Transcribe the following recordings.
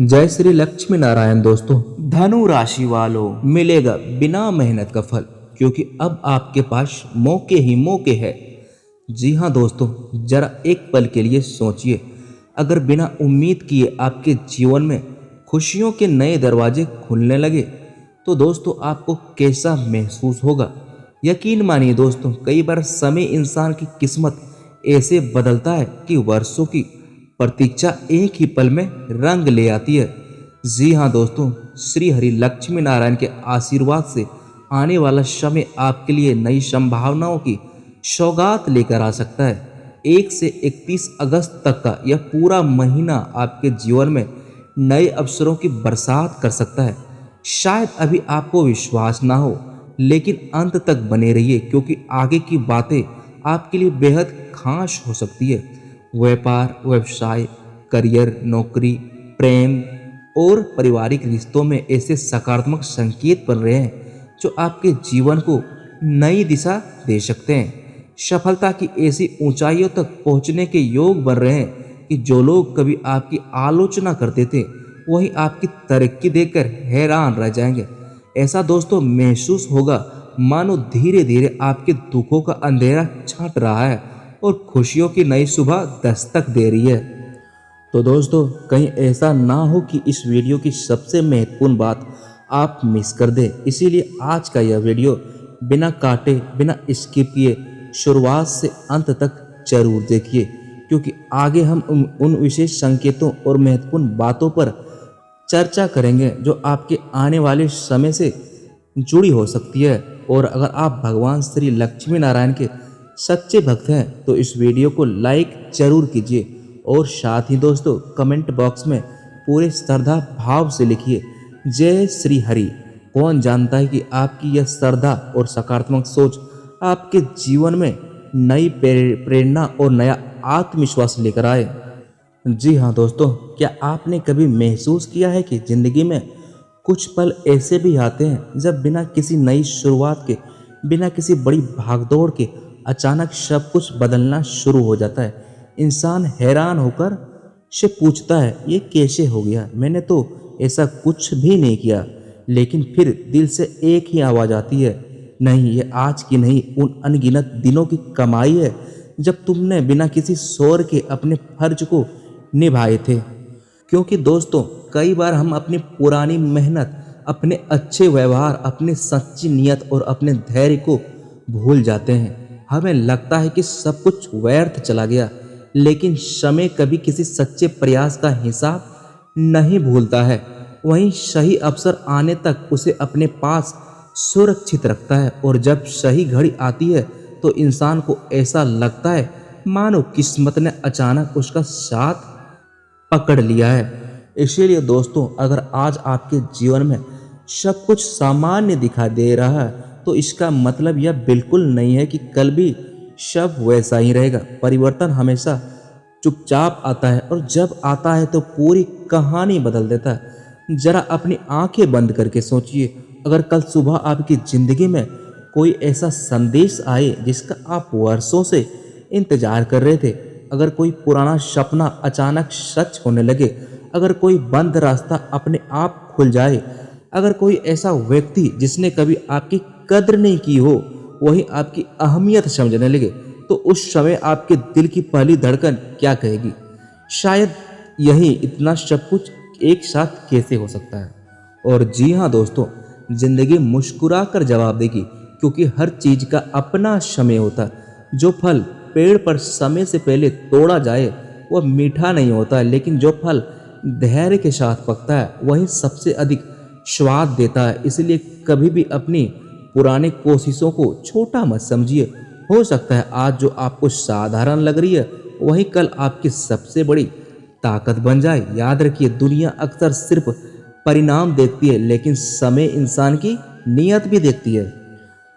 जय श्री लक्ष्मी नारायण दोस्तों। धनु राशि वालों, मिलेगा बिना मेहनत का फल, क्योंकि अब आपके पास मौके ही मौके हैं। जी हाँ दोस्तों, जरा एक पल के लिए सोचिए, अगर बिना उम्मीद किए आपके जीवन में खुशियों के नए दरवाजे खुलने लगे तो दोस्तों आपको कैसा महसूस होगा। यकीन मानिए दोस्तों, कई बार समय इंसान की किस्मत ऐसे बदलता है कि वर्षों की प्रतीक्षा एक ही पल में रंग ले आती है। जी हाँ दोस्तों, श्री हरि लक्ष्मी नारायण के आशीर्वाद से आने वाला समय आपके लिए नई संभावनाओं की सौगात लेकर आ सकता है। 1 से 31 अगस्त तक का यह पूरा महीना आपके जीवन में नए अवसरों की बरसात कर सकता है। शायद अभी आपको विश्वास ना हो, लेकिन अंत तक बने रहिए, क्योंकि आगे की बातें आपके लिए बेहद खास हो सकती है। व्यापार, व्यवसाय, करियर, नौकरी, प्रेम और पारिवारिक रिश्तों में ऐसे सकारात्मक संकेत बन रहे हैं जो आपके जीवन को नई दिशा दे सकते हैं। सफलता की ऐसी ऊंचाइयों तक पहुंचने के योग बन रहे हैं कि जो लोग कभी आपकी आलोचना करते थे वही आपकी तरक्की देखकर हैरान रह जाएंगे। ऐसा दोस्तों महसूस होगा मानो धीरे धीरे आपके दुखों का अंधेरा छाट रहा है और खुशियों की नई सुबह दस्तक दे रही है। तो दोस्तों, कहीं ऐसा ना हो कि इस वीडियो की सबसे महत्वपूर्ण बात आप मिस कर दें। इसीलिए आज का यह वीडियो बिना काटे, बिना स्किप किए शुरुआत से अंत तक जरूर देखिए, क्योंकि आगे हम उन विशेष संकेतों और महत्वपूर्ण बातों पर चर्चा करेंगे जो आपके आने वाले समय से जुड़ी हो सकती है। और अगर आप भगवान श्री लक्ष्मी नारायण के सच्चे भक्त हैं तो इस वीडियो को लाइक जरूर कीजिए, और साथ ही दोस्तों कमेंट बॉक्स में पूरे श्रद्धा भाव से लिखिए जय श्री हरि। कौन जानता है कि आपकी यह श्रद्धा और सकारात्मक सोच आपके जीवन में नई प्रेरणा और नया आत्मविश्वास लेकर आए। जी हाँ दोस्तों, क्या आपने कभी महसूस किया है कि जिंदगी में कुछ पल ऐसे भी आते हैं जब बिना किसी नई शुरुआत के, बिना किसी बड़ी भागदौड़ के अचानक सब कुछ बदलना शुरू हो जाता है। इंसान हैरान होकर से पूछता है, ये कैसे हो गया, मैंने तो ऐसा कुछ भी नहीं किया। लेकिन फिर दिल से एक ही आवाज़ आती है, नहीं, ये आज की नहीं, उन अनगिनत दिनों की कमाई है जब तुमने बिना किसी शोर के अपने फर्ज को निभाए थे। क्योंकि दोस्तों, कई बार हम अपनी पुरानी मेहनत, अपने अच्छे व्यवहार, अपनी सच्ची नियत और अपने धैर्य को भूल जाते हैं। हमें लगता है कि सब कुछ व्यर्थ चला गया, लेकिन समय कभी किसी सच्चे प्रयास का हिसाब नहीं भूलता है। वहीं सही अवसर आने तक उसे अपने पास सुरक्षित रखता है, और जब सही घड़ी आती है तो इंसान को ऐसा लगता है मानो किस्मत ने अचानक उसका साथ पकड़ लिया है। इसीलिए दोस्तों, अगर आज आपके जीवन में सब कुछ सामान्य दिखाई दे रहा है तो इसका मतलब यह बिल्कुल नहीं है कि कल भी सब वैसा ही रहेगा। परिवर्तन हमेशा चुपचाप आता है, और जब आता है तो पूरी कहानी बदल देता है। जरा अपनी आंखें बंद करके सोचिए, अगर कल सुबह आपकी जिंदगी में कोई ऐसा संदेश आए जिसका आप वर्षों से इंतजार कर रहे थे, अगर कोई पुराना सपना अचानक सच होने लगे, अगर कोई बंद रास्ता अपने आप खुल जाए, अगर कोई ऐसा व्यक्ति जिसने कभी आपकी कद्र नहीं की हो वही आपकी अहमियत समझने लगे, तो उस समय आपके दिल की पहली धड़कन क्या कहेगी? शायद यही, इतना सब कुछ एक साथ कैसे हो सकता है। और जी हाँ दोस्तों, जिंदगी मुस्कुरा कर जवाब देगी, क्योंकि हर चीज का अपना समय होता है। जो फल पेड़ पर समय से पहले तोड़ा जाए वह मीठा नहीं होता, लेकिन जो फल धैर्य के साथ पकता है वही सबसे अधिक स्वाद देता है। इसलिए कभी भी अपनी पुरानी कोशिशों को छोटा मत समझिए। हो सकता है आज जो आपको साधारण लग रही है वही कल आपकी सबसे बड़ी ताकत बन जाए। याद रखिए, दुनिया अक्सर सिर्फ परिणाम देखती है, लेकिन समय इंसान की नीयत भी देखती है।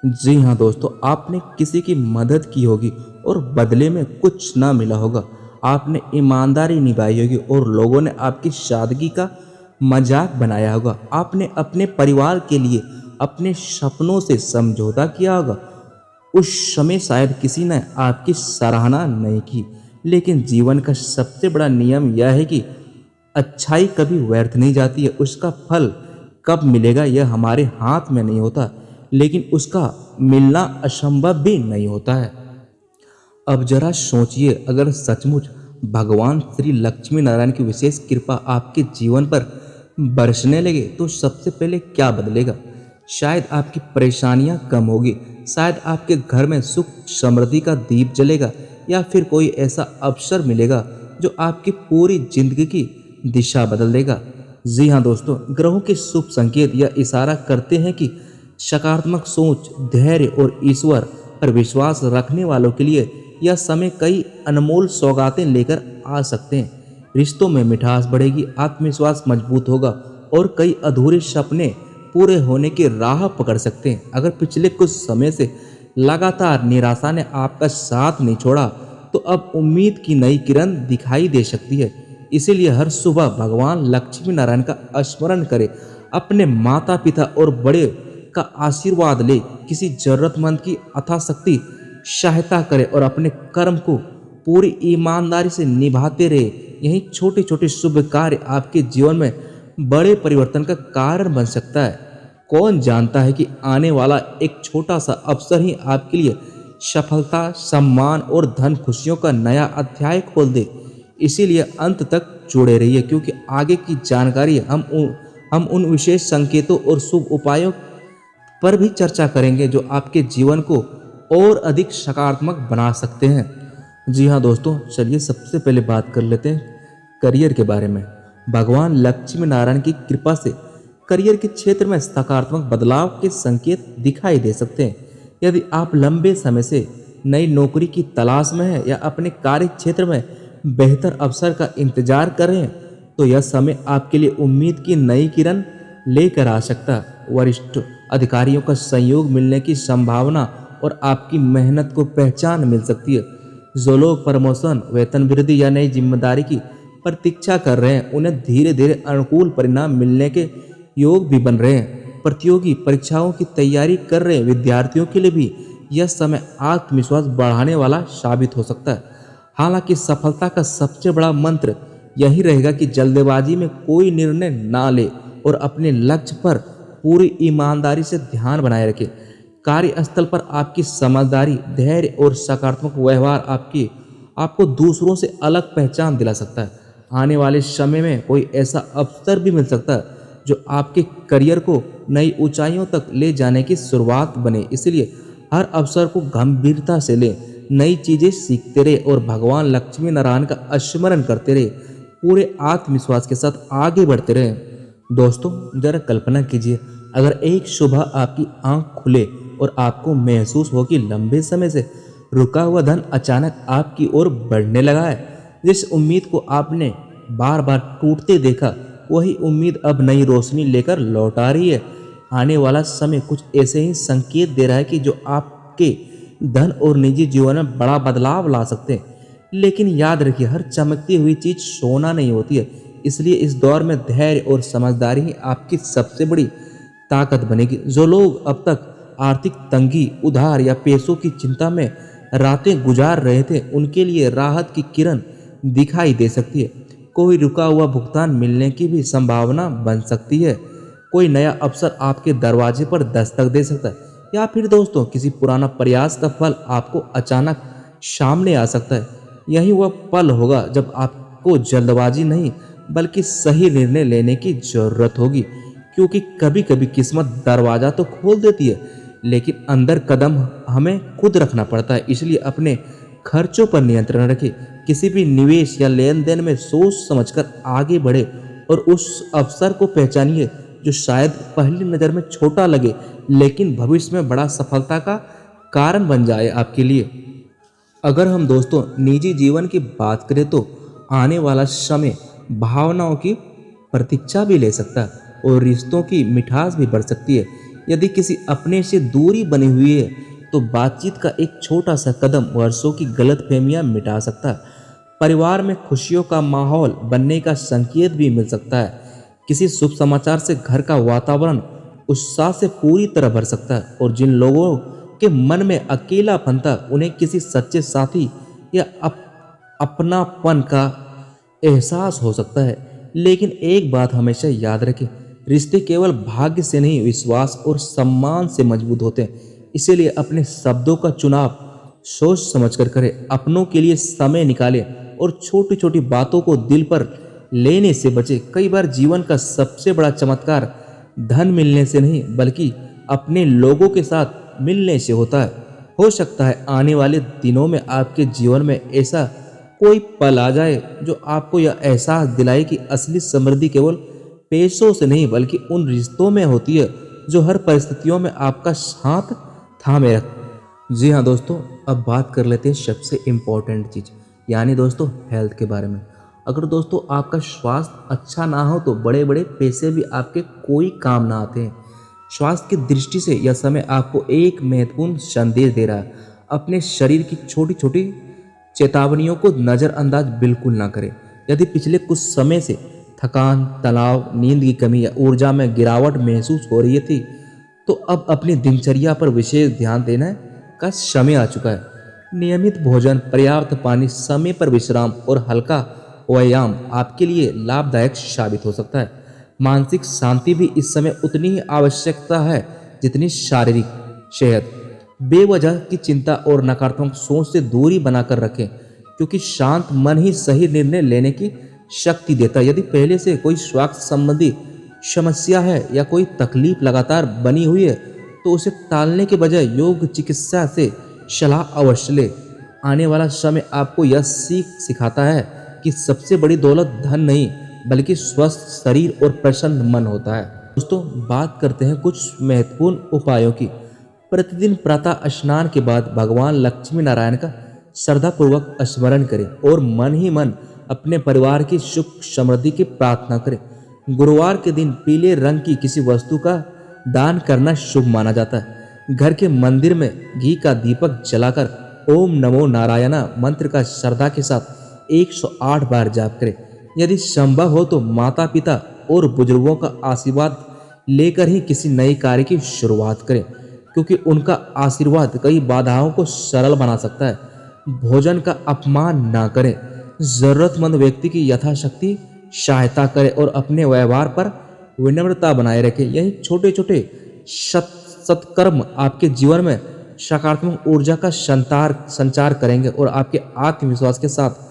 जी हाँ दोस्तों, आपने किसी की मदद की होगी और बदले में कुछ ना मिला होगा। आपने ईमानदारी निभाई होगी और लोगों ने आपकी सादगी का मजाक बनाया होगा। आपने अपने परिवार के लिए अपने सपनों से समझौता किया होगा। उस समय शायद किसी ने आपकी सराहना नहीं की, लेकिन जीवन का सबसे बड़ा नियम यह है कि अच्छाई कभी व्यर्थ नहीं जाती है, उसका फल कब मिलेगा यह हमारे हाथ में नहीं होता, लेकिन उसका मिलना असंभव भी नहीं होता है। अब जरा सोचिए, अगर सचमुच भगवान श्री लक्ष्मी नारायण की विशेष कृपा आपके जीवन पर बरसने लगे तो सबसे पहले क्या बदलेगा? शायद आपकी परेशानियां कम होगी, शायद आपके घर में सुख समृद्धि का दीप जलेगा, या फिर कोई ऐसा अवसर मिलेगा जो आपकी पूरी जिंदगी की दिशा बदल देगा। जी हाँ दोस्तों, ग्रहों के शुभ संकेत यह इशारा करते हैं कि सकारात्मक सोच, धैर्य और ईश्वर पर विश्वास रखने वालों के लिए यह समय कई अनमोल सौगातें लेकर आ सकते हैं। रिश्तों में मिठास बढ़ेगी, आत्मविश्वास मजबूत होगा और कई अधूरे सपने पूरे होने की राह पकड़ सकते हैं। अगर पिछले कुछ समय से लगातार निराशा ने आपका साथ नहीं छोड़ा तो अब उम्मीद की नई किरण दिखाई दे सकती है। इसीलिए हर सुबह भगवान लक्ष्मी नारायण का स्मरण करें, अपने माता पिता और बड़े का आशीर्वाद ले, किसी जरूरतमंद की अथाशक्ति सहायता करें और अपने कर्म को पूरी ईमानदारी से निभाते रहे। यही छोटे छोटे शुभ कार्य आपके जीवन में बड़े परिवर्तन का कारण बन सकता है। कौन जानता है कि आने वाला एक छोटा सा अवसर ही आपके लिए सफलता, सम्मान और धन खुशियों का नया अध्याय खोल दे। इसीलिए अंत तक जुड़े रहिए, क्योंकि आगे की जानकारी हम उन विशेष संकेतों और शुभ उपायों पर भी चर्चा करेंगे जो आपके जीवन को और अधिक सकारात्मक बना सकते हैं। जी हाँ दोस्तों, चलिए सबसे पहले बात कर लेते हैं करियर के बारे में। भगवान लक्ष्मी नारायण की कृपा से करियर के क्षेत्र में सकारात्मक बदलाव के संकेत दिखाई दे सकते हैं। यदि आप लंबे समय से नई नौकरी की तलाश में हैं या अपने कार्य क्षेत्र में बेहतर अवसर का इंतजार कर रहे हैं तो यह समय आपके लिए उम्मीद की नई किरण लेकर आ सकता है। वरिष्ठ अधिकारियों का सहयोग मिलने की संभावना और आपकी मेहनत को पहचान मिल सकती है। जो लोग प्रमोशन, वेतन वृद्धि या नई जिम्मेदारी की प्रतीक्षा कर रहे हैं उन्हें धीरे धीरे अनुकूल परिणाम मिलने के योग भी बन रहे हैं। प्रतियोगी परीक्षाओं की तैयारी कर रहे विद्यार्थियों के लिए भी यह समय आत्मविश्वास बढ़ाने वाला साबित हो सकता है। हालांकि सफलता का सबसे बड़ा मंत्र यही रहेगा कि जल्दबाजी में कोई निर्णय ना ले और अपने लक्ष्य पर पूरी ईमानदारी से ध्यान बनाए रखें। कार्यस्थल पर आपकी समझदारी, धैर्य और सकारात्मक व्यवहार आपको दूसरों से अलग पहचान दिला सकता है। आने वाले समय में कोई ऐसा अवसर भी मिल सकता है जो आपके करियर को नई ऊंचाइयों तक ले जाने की शुरुआत बने। इसलिए हर अवसर को गंभीरता से लें, नई चीजें सीखते रहे और भगवान लक्ष्मी नारायण का स्मरण करते रहे। पूरे आत्मविश्वास के साथ आगे बढ़ते रहे। दोस्तों जरा कल्पना कीजिए, अगर एक सुबह आपकी आंख खुले और आपको महसूस हो कि लंबे समय से रुका हुआ धन अचानक आपकी ओर बढ़ने लगा है। जिस उम्मीद को आपने बार बार टूटते देखा, वही उम्मीद अब नई रोशनी लेकर लौट आ रही है। आने वाला समय कुछ ऐसे ही संकेत दे रहा है कि जो आपके धन और निजी जीवन में बड़ा बदलाव ला सकते हैं। लेकिन याद रखिए, हर चमकती हुई चीज सोना नहीं होती है। इसलिए इस दौर में धैर्य और समझदारी ही आपकी सबसे बड़ी ताकत बनेगी। जो लोग अब तक आर्थिक तंगी, उधार या पैसों की चिंता में रातें गुजार रहे थे, उनके लिए राहत की किरण दिखाई दे सकती है। कोई रुका हुआ भुगतान मिलने की भी संभावना बन सकती है। कोई नया अवसर आपके दरवाजे पर दस्तक दे सकता है, या फिर दोस्तों किसी पुराना प्रयास का फल आपको अचानक सामने आ सकता है। यही वह पल होगा जब आपको जल्दबाजी नहीं बल्कि सही निर्णय लेने की जरूरत होगी, क्योंकि कभी कभी किस्मत दरवाजा तो खोल देती है, लेकिन अंदर कदम हमें खुद रखना पड़ता है। इसलिए अपने खर्चों पर नियंत्रण रखें, किसी भी निवेश या लेन देन में सोच समझकर आगे बढ़े और उस अवसर को पहचानिए जो शायद पहली नज़र में छोटा लगे लेकिन भविष्य में बड़ा सफलता का कारण बन जाए आपके लिए। अगर हम दोस्तों निजी जीवन की बात करें तो आने वाला समय भावनाओं की प्रतीक्षा भी ले सकता है और रिश्तों की मिठास भी बढ़ सकती है। यदि किसी अपने से दूरी बनी हुई है तो बातचीत का एक छोटा सा कदम वर्षों की गलतफहमियां मिटा सकता है। परिवार में खुशियों का माहौल बनने का संकेत भी मिल सकता है। किसी शुभ समाचार से घर का वातावरण उत्साह से पूरी तरह भर सकता है और जिन लोगों के मन में अकेलापन था उन्हें किसी सच्चे साथी या अपनापन का एहसास हो सकता है। लेकिन एक बात हमेशा याद रखें, रिश्ते केवल भाग्य से नहीं, विश्वास और सम्मान से मजबूत होते हैं। इसीलिए अपने शब्दों का चुनाव सोच समझकर करें, अपनों के लिए समय निकालें और छोटी छोटी बातों को दिल पर लेने से बचें। कई बार जीवन का सबसे बड़ा चमत्कार धन मिलने से नहीं, बल्कि अपने लोगों के साथ मिलने से होता है। हो सकता है आने वाले दिनों में आपके जीवन में ऐसा कोई पल आ जाए जो आपको यह एहसास दिलाए कि असली समृद्धि केवल पैसों से नहीं, बल्कि उन रिश्तों में होती है जो हर परिस्थितियों में आपका साथ थामे रख। जी हाँ दोस्तों, अब बात कर लेते हैं सबसे इम्पोर्टेंट चीज़, यानी दोस्तों हेल्थ के बारे में। अगर दोस्तों आपका स्वास्थ्य अच्छा ना हो तो बड़े बड़े पैसे भी आपके कोई काम ना आते हैं। स्वास्थ्य की दृष्टि से यह समय आपको एक महत्वपूर्ण संदेश दे रहा है। अपने शरीर की छोटी छोटी चेतावनियों को नज़रअंदाज बिल्कुल ना करें। यदि पिछले कुछ समय से थकान, तनाव, नींद की कमी या ऊर्जा में गिरावट महसूस हो रही थी, तो अब अपनी दिनचर्या पर विशेष ध्यान देने का समय आ चुका है। नियमित भोजन, पर्याप्त पानी, समय पर विश्राम और हल्का व्यायाम आपके लिए लाभदायक साबित हो सकता है। मानसिक शांति भी इस समय उतनी ही आवश्यकता है जितनी शारीरिक सेहत। बेवजह की चिंता और नकारात्मक सोच से दूरी बनाकर रखें, क्योंकि शांत मन ही सही निर्णय लेने की शक्ति देता है। यदि पहले से कोई स्वास्थ्य संबंधी समस्या है या कोई तकलीफ लगातार बनी हुई है, तो उसे टालने के बजाय योग चिकित्सा से सलाह अवश्य ले। आने वाला समय आपको यह सिखाता है कि सबसे बड़ी दौलत धन नहीं, बल्कि स्वस्थ शरीर और प्रसन्न मन होता है। दोस्तों बात करते हैं कुछ महत्वपूर्ण उपायों की। प्रतिदिन प्रातः स्नान के बाद भगवान लक्ष्मी नारायण का श्रद्धापूर्वक स्मरण करें और मन ही मन अपने परिवार की सुख समृद्धि की प्रार्थना करें। गुरुवार के दिन पीले रंग की किसी वस्तु का दान करना शुभ माना जाता है। घर के मंदिर में घी का दीपक जलाकर ओम नमो नारायण मंत्र का श्रद्धा के साथ 108 बार जाप करें। यदि संभव हो तो माता पिता और बुजुर्गों का आशीर्वाद लेकर ही किसी नए कार्य की शुरुआत करें, क्योंकि उनका आशीर्वाद कई बाधाओं को सरल बना सकता है। भोजन का अपमान ना करें, जरूरतमंद व्यक्ति की यथाशक्ति सहायता करें और अपने व्यवहार पर विनम्रता बनाए रखें। यही छोटे छोटे सत्कर्म आपके जीवन में सकारात्मक ऊर्जा का संचार करेंगे और आपके आत्मविश्वास के साथ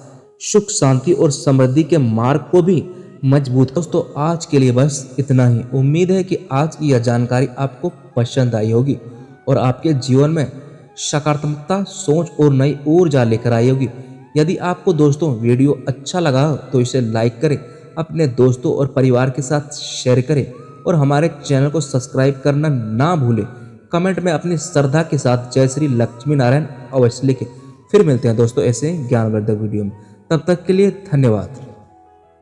सुख, शांति और समृद्धि के मार्ग को भी मजबूत। दोस्तों आज के लिए बस इतना ही। उम्मीद है कि आज की यह जानकारी आपको पसंद आई होगी और आपके जीवन में सकारात्मकता, सोच और नई ऊर्जा लेकर आई होगी। यदि आपको दोस्तों वीडियो अच्छा लगा हो तो इसे लाइक करें, अपने दोस्तों और परिवार के साथ शेयर करें और हमारे चैनल को सब्सक्राइब करना ना भूलें। कमेंट में अपनी श्रद्धा के साथ जय श्री लक्ष्मी नारायण अवश्य लिखें। फिर मिलते हैं दोस्तों ऐसे ज्ञानवर्धक वीडियो में। तब तक के लिए धन्यवाद।